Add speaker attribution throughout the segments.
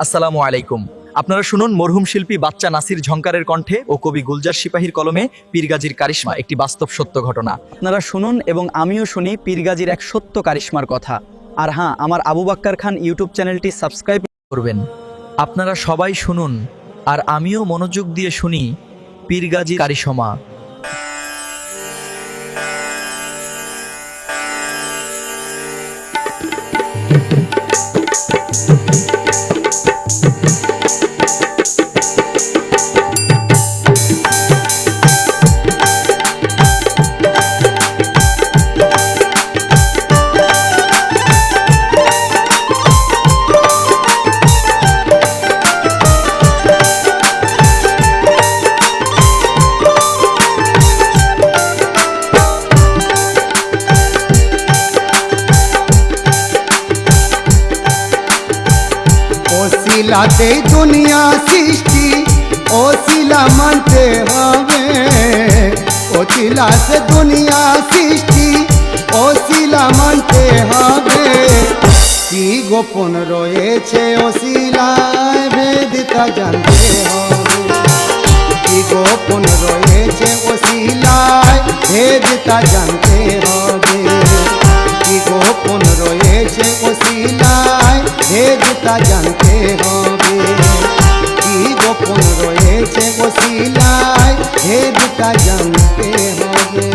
Speaker 1: আসসালামু আলাইকুম। আপনারা শুনুন মরহুম শিল্পী বাচ্চা নাসির ঝংকারের কণ্ঠে ও কবি গুলজার সিপাহীর কলমে পীরগাজীর কারিশমা, একটি বাস্তব সত্য ঘটনা।
Speaker 2: আপনারা শুনুন এবং আমিও শুনি পীরগাজীর এক সত্য কারিশমার কথা। আর হ্যাঁ, আমার আবু বাক্কার খান ইউটিউব চ্যানেলটি সাবস্ক্রাইব
Speaker 1: করবেন। আপনারা সবাই শুনুন আর আমিও মনোযোগ দিয়ে শুনি পীরগাজীর কারিশমা।
Speaker 3: ওসিলাতে দুনিয়া সৃষ্টি, ওসিলা মানতে হবে। ওসিলাতে দুনিয়া সৃষ্টি, ওসিলা মানতে হবে। কি গোপন রয়েছে ওসিলায় ভেদটা জানতে হবে। কি গোপন রয়েছে ওসিলায় ভেদটা জানতে হবে। কি গোপন রয়েছে ওসিলায় ভেদটা জানতে হবে। কি গোপন রয়েছে ওসিলায় ভেদটা জানতে হবে।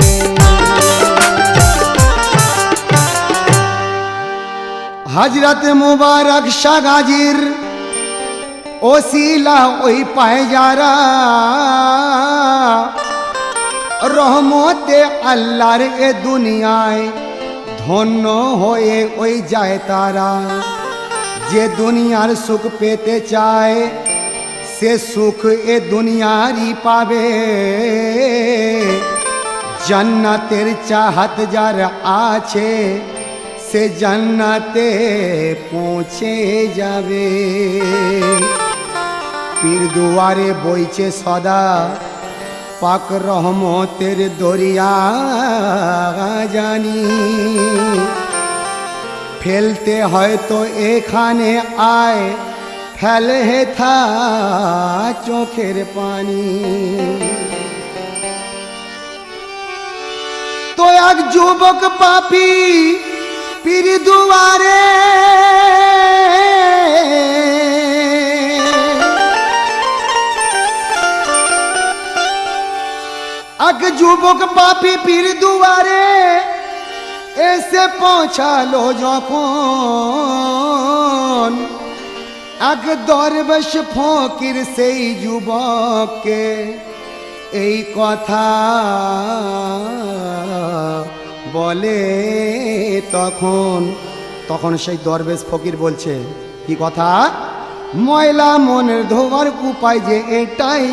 Speaker 3: হযরত মুবারক শাহ গাজীর ওসিলা ওই পায় যারা, রহমতে আল্লাহর এ দুনিয়ায় ধন্য হয়ে ওই যায় তারা। যে দুনিয়ার সুখ পেতে চায় সে সুখ এ দুনিয়ারই পাবে। জান্নাতের চাহত যার আছে সে জান্নাতে পৌঁছে যাবে। পীর দুয়ারে বইছে সদা পাক রহমতের দরিয়া জানি। ফেলতে হয়তো এখানে আয়, ফেলে হেথা চোখের পানি। তো এক যুবক পাপী পীর দুয়ারে এক যুবক পাপী পীর দুয়ারে এসে পৌঁছালো যখন, এক দরবেশ ফকির সেই যুবককে এই কথা বলে। তখন সেই দরবেশ ফকির বলছে কি কথা? ময়লা মনের ধোয়ার উপায় যে এটাই,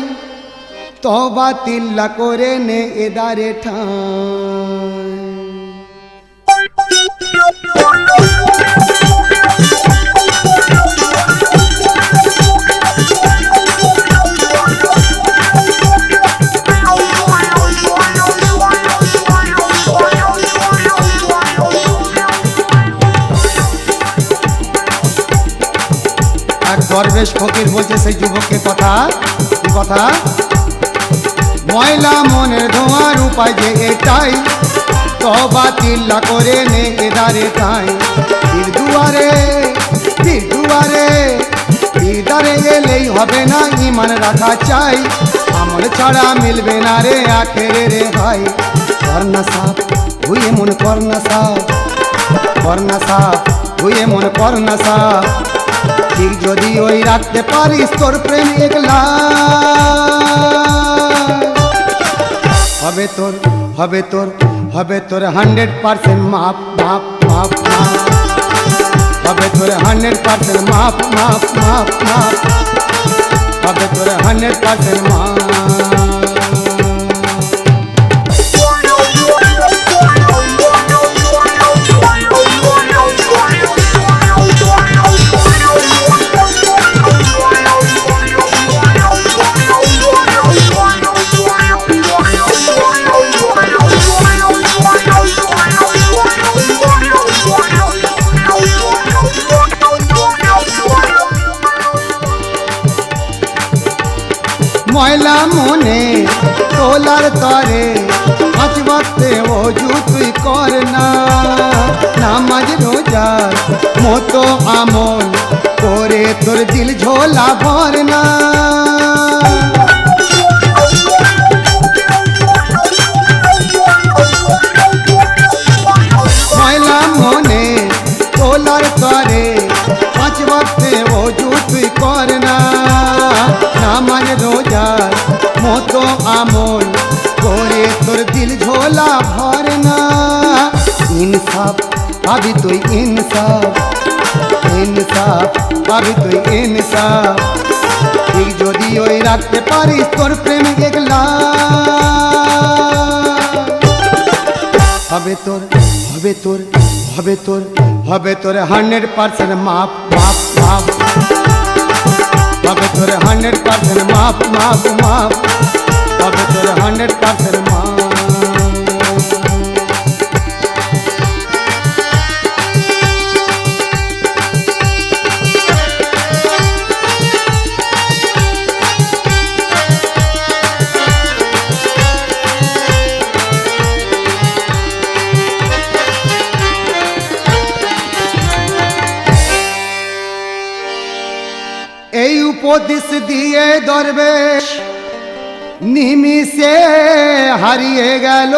Speaker 3: তওবা তিল্লা করে নে এদারে ঠাঁই। দরবেশ ফকির বলছে সেই যুবককে কথা, কি কথা? ময়লা মনের ধোয়ার উপায় যে এটাই, তওবা তিল্লা করে নে এদারে ঠাঁই। পীর দুয়ারে পীর দুয়ারে পীরদারে এলেই হবে না, ঈমান রাখা চাই। আমল ছাড়া মিলবে না রে আখেরে রে ভাই। করনা সাফ ধুয়ে মন করনা সাফ, করনা সাফ ধুয়ে মন করনা সাফ। ঠিক যদি ওই রাখতে পারিস তোর প্রেম একলা, হবে তোর 100% মাপ মাপ মাপ মাপ। হবে তোর 100% মাপ মাপ মাপ মাপ। হবে তোর 100% মাপ। ময়লা মনে তোলার তরে 5 ওয়াক্তে ওযু তুই কর না নামাজ রোজার মতো আমল করে তোর দিল ঝোলা ভর না ময়লা মনে তোলার তরে 5 ওয়াক্তে ওযু তুই কর না নামাজ রোজার মতো আমল করে তোর দিল ঝোলা ভর না ইনসাফ পাবি তুই ইনসাফ ইনসাফ পাবি তুই ইনসাফ ঠিক যদি ওই রাখতে পারিস তোর প্রেম একলা হবে তোর হবে তোর হবে তোর হবে তোর 100% মাপ মাপ মাপ হবে তোর 100% মাপ মাপ মাপ হবে তোর 100% মাপ এই উপদেশ দিয়ে দরবেশ নিমিষে হারিয়ে গেল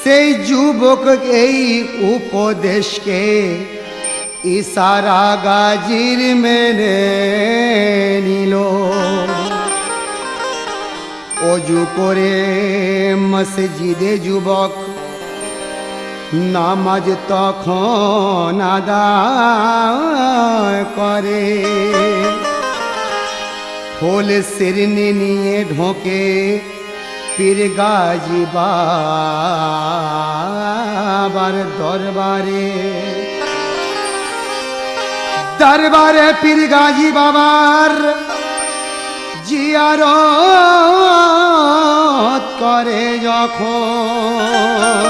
Speaker 3: সেই যুবক এই উপদেশকে ইশারা গাজির মেনে নিল ওযু করে মসজিদে যুবক নামাজ তখন আদায় করে ফুল শিরনি নিয়ে ঢোকে পীর গাজী বাবার দরবারে দরবারে পীর গাজী বাবার জিয়ারত করে যখন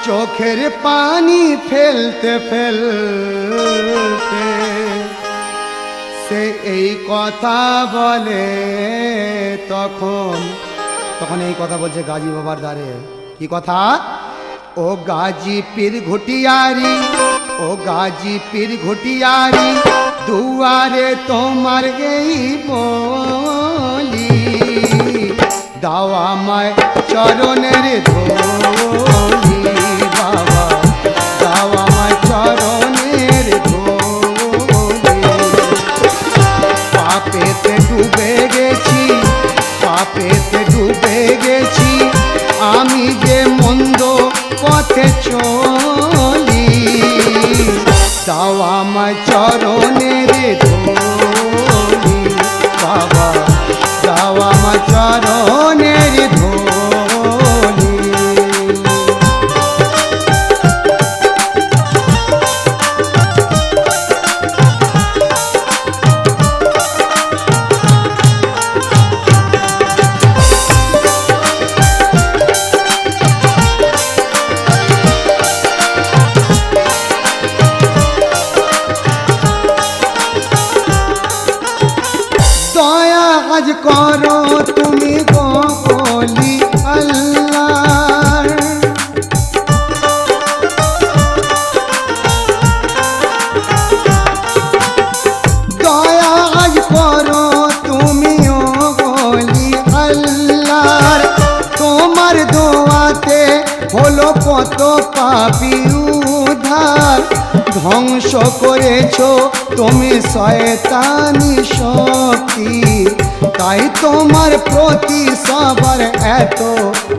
Speaker 3: চোখের পানি ফেলতে ফেলতে সে এই কথা বলে তখন এই কথা বলছে গাজী বাবার দ্বারে কি কথা ও গাজী পীর ঘটিয়ারি ও গাজী পীর ঘটিয়ারি দুয়ারে তোমার এই বলি দাও আমায় চরণের ধুলি বাবা দাও আমায় চরণের ধুলি পাপেতে ডুবে গেছি পাপেতে ডুবে গেছি আমি যে মন্দ পথে চলি দাও আমায় চরণের ধুলি বাবা দাও আমায় চরণের ধুলি আজ করো তুমি বলি আল্লাহ দয়া আজ করো তুমি বলি আল্লাহ তোমার দোয়াতে হলো কত পাপী উদ্ধার ধ্বংস করেছো তুমি শয়তানি শক্তি তাই তোমার প্রতি সবার এত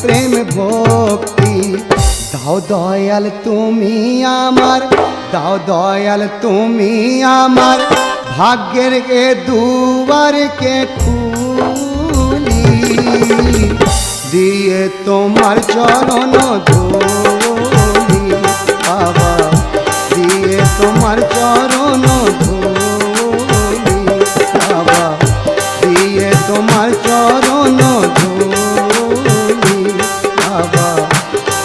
Speaker 3: প্রেম ভক্তি দাও দয়াল তুমি আমার দাও দয়াল তুমি আমার ভাগ্যের এ দুয়ারকে খুলি দিয়ে তোমার চরণ ধুলি বাবা দিয়ে তোমার চরণ ধুলি বাবা দিয়ে তোমার চরণ ধুলি বাবা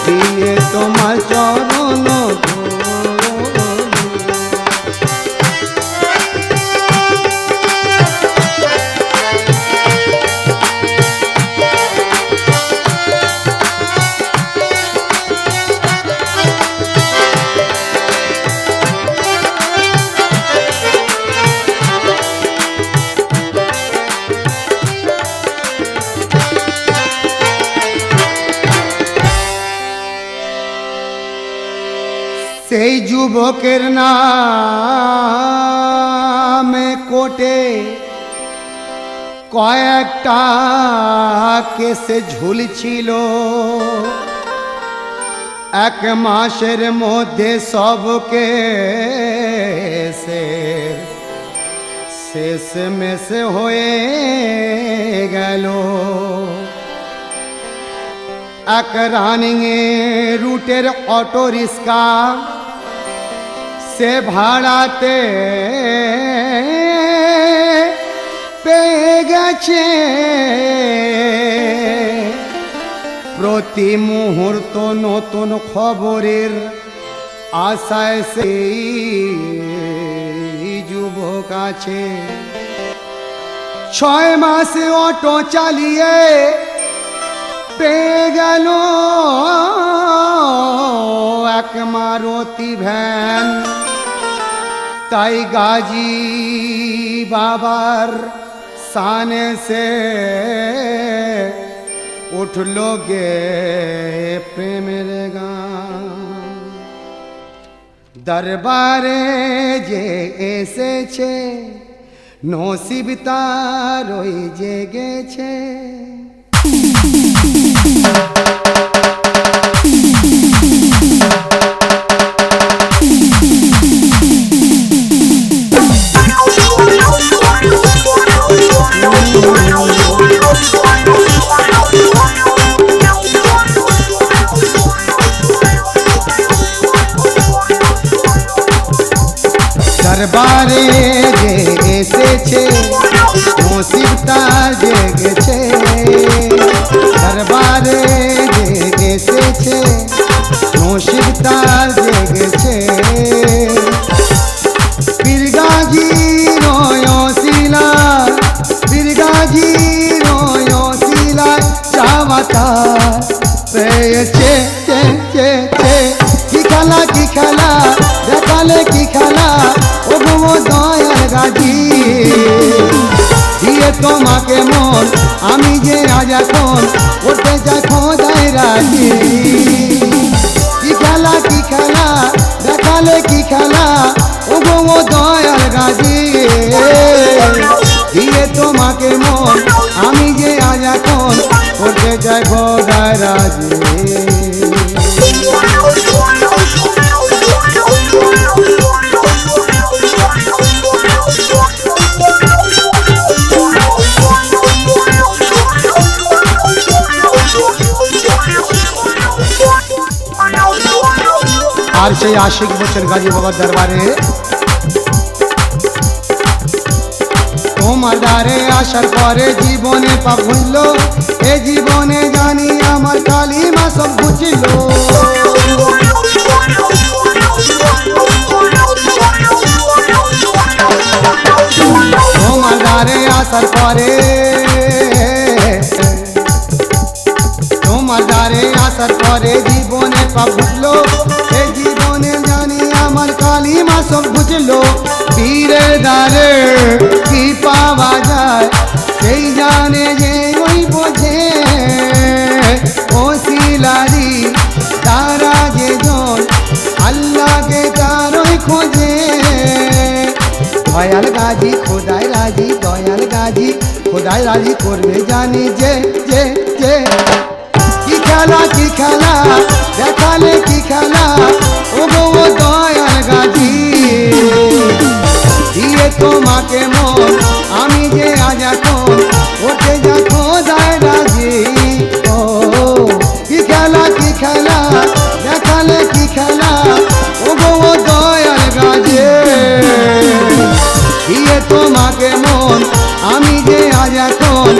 Speaker 3: দিয়ে তোমার চরণ ধুলি যুবকের নামে কোটে কয়েকটা কেসে ঝুলছিল, 1 মাসের মধ্যে সব কেসের শেষ মেশে হয়ে গেল। এক রানিং রুটের অটো রিক্সা সে ভাড়াতে পেয়ে গেছে, প্রতি মুহূর্ত নতুন খবরের আশায় সেই যুবক আছে। 6 মাসে অটো চালিয়ে পেয়ে গেল 1 মারুতি ভ্যান। তাই গাজী বাবার শানে সে উঠলো গে প্রেমের গান। দরবারে যে এসেছে নসিব তার ওই জেগেছে। দরবারে যে এসেছে নসিব তার জেগেছে। দরবারে যে এসেছে নসিব তার জেগেছে। পীরগাজী রয়শিলা, পীরগাজী রয়শিলা চাওয়াতা পেয়েছে। কি খেলা কি খেলা দেখালে কি খেলা, ও গো দয়াল গাজী দিয়ে তোমাকে মন আমি যে আজ এখন করতে যাই খোদায় রাজি। কি খেলা দেখালে কি খেলা, ও গো দয়াল গাজী দিয়ে তোমাকে মন আমি যে আজ এখন করতে যাই খোদায় রাজি। আর সেই আশিক বছর গাজী বাবার দরবারে তোমার দ্বারে আসার পরে জীবনে পাপ ভুলল, এ জীবনে জানি আমার কালিমা সব বুঝল। তোমার দ্বারে আসার পরে, তোমার দ্বারে আসার পরে জীবনে পাপ ভুলল, এ জীবনে জানি আমার কালিমা সব বুঝলো। পীরের দ্বারে কি পাওয়া যায় সেই জানে যে ওই বোঝে, ওসিলারি তারা যে জন আল্লাহকে তারই খোঁজে। দয়াল গাজী খোদায় রাজি, দয়াল গাজী খোদায় রাজি করবে জানি যে যে যে। কি খেলা দেখালে কি খেলা, ও গো দয়াল গাজী দিয়ে তোমাকে মন আমি যে আজ এখন ওঠে যা খোদায় রাজি। ও কি খেলা দেখালে কি খেলা, ও গো দয়াল গাজী দিয়ে তোমাকে মন আমি যে আজ এখন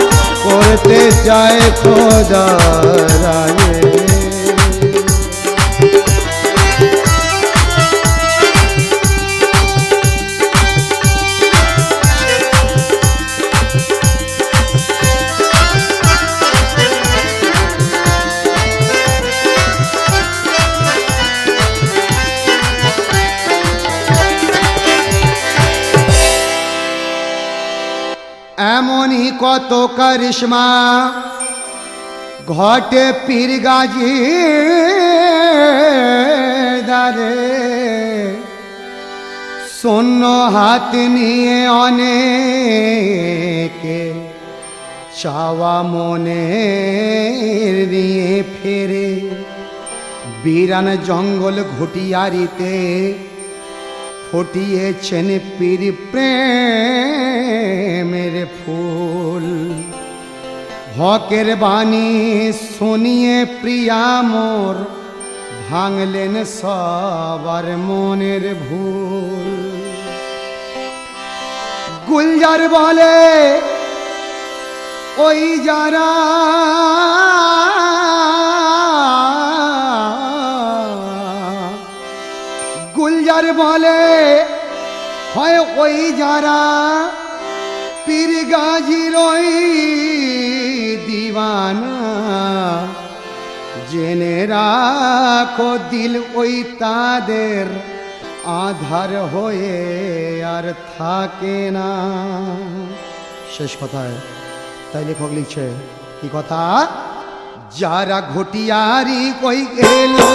Speaker 3: করতে চাই খোদায় রাজি। এমনই কত করিশ্মা ঘটে পীরগাজী ধারে শূন্য হাত নিয়ে অনেকে চাওয়া মনে নিয়ে ফেরে বিরান জঙ্গল ঘটিয়ারিতে ফুটিয়েছেন পীর প্রেমের ফুল হকের বাণী শুনিয়ে প্রিয়া মোর ভাঙলেন সবার মনের ভুল গুলজার বলে ওই যারা গুলজার বলে হয় ওই যারা পীর গাজীর ওই দিওয়ানা জেনে রাখো দিল ওই তাদের আধার হয়ে আর থাকে না। শেষ কথায় তাই লেখক লিখছে কি কথা, যারা ঘটিয়ারি কই এলো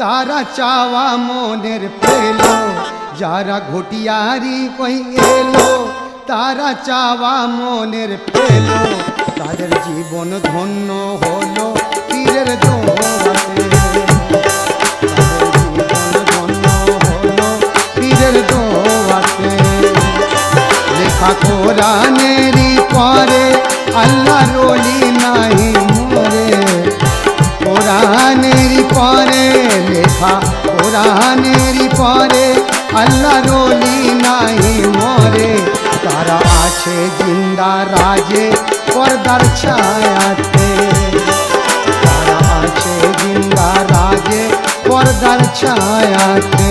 Speaker 3: তারা চাওয়া মনের পেল, যারা ঘটিয়ারি কই এলো তারা চাওয়া মনের পেল, তাদের জীবন ধন্য হলো পীরের দোয়াতে, তাদের জীবন ধন্য হলো পীরের দোয়াতে। লেখা কোরআনেরই পরে আল্লাহর ওলি নাই মরে, কোরআনেরই পরে লেখা কোরআনেরই পরে আল্লাহর ওলি নাই মরে, তারা আছে জিন্দা রাজে পর্দার ছায়াতে, তারা আছে জিন্দা রাজে পর্দার ছায়াতে।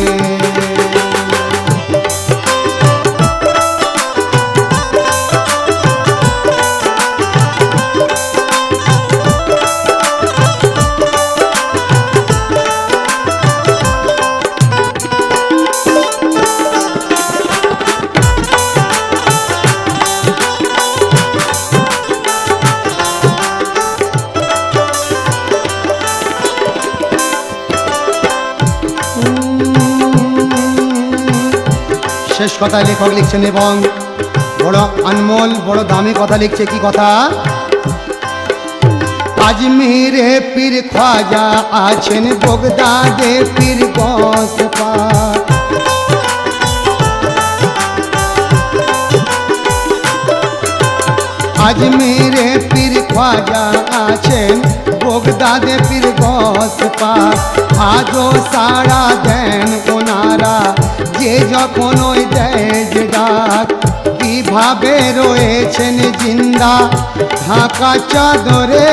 Speaker 3: শেষ কথা লেখক লিখছেন এবং বড় আনমোল বড় দামি কথা লিখছে কি কথা, আজমিরে পীর খ্বাজা আছেন বগদাদে পীর গসপার, আজমিরে পীর খ্বাজা আছেন বগদাদে পীর গসপার, আজও সাড়া দেন ওনারা যে যখন ওই দেয় যে ডাক, কিভাবে রয়েছেন জিন্দা ঢাকা চাদরে,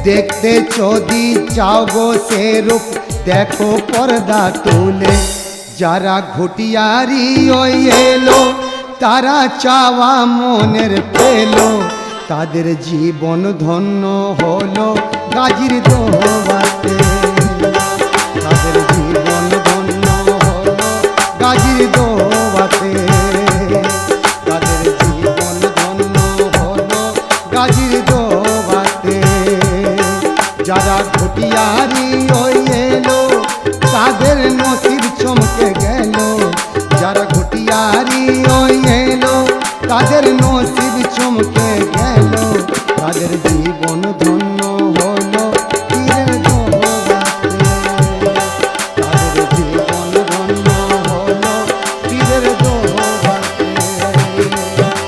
Speaker 3: দেখতে যদি চাও গো সে রূপ দেখো পর্দা তুলে, যারা ঘটিয়ারি ওই এলো তারা চাওয়া মনের পেল, তাদের জীবন ধন্য হলো গাজীর দোয়াতে, তাদের জীবন ধন্য হলো গাজীর দোয়াতে, তাদের জীবন ধন্য হলো গাজীর দোয়াতে। যারা ঘটিয়ারি ওই এলো তাদের নসিব চমকে গেল, যারা ঘটিয়ারি ওই এলো তাদের নসিব চমকে গেল, তাদের জীবন ধন্য হলো পীরের দোয়াতে, তাদের জীবন ধন্য হলো পীরের দোয়াতে,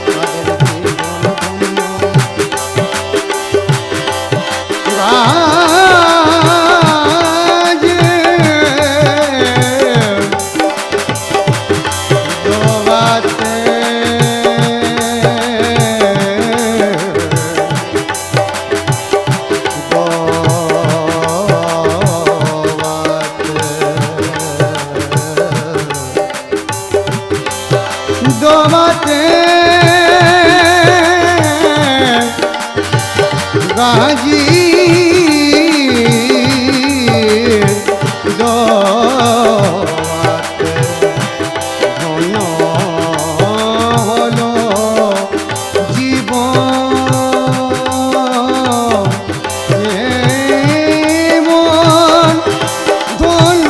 Speaker 3: তাদের জীবন ধন্য রাজে দোয়াতে। দোয়াতে গাজী দোয়াতে ধন্য হলো জীবন, জীবন ধন্য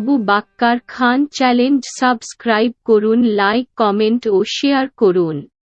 Speaker 4: আবু বাক্কার খান চ্যানেল সাবস্ক্রাইব করুন, লাইক, কমেন্ট ও শেয়ার করুন।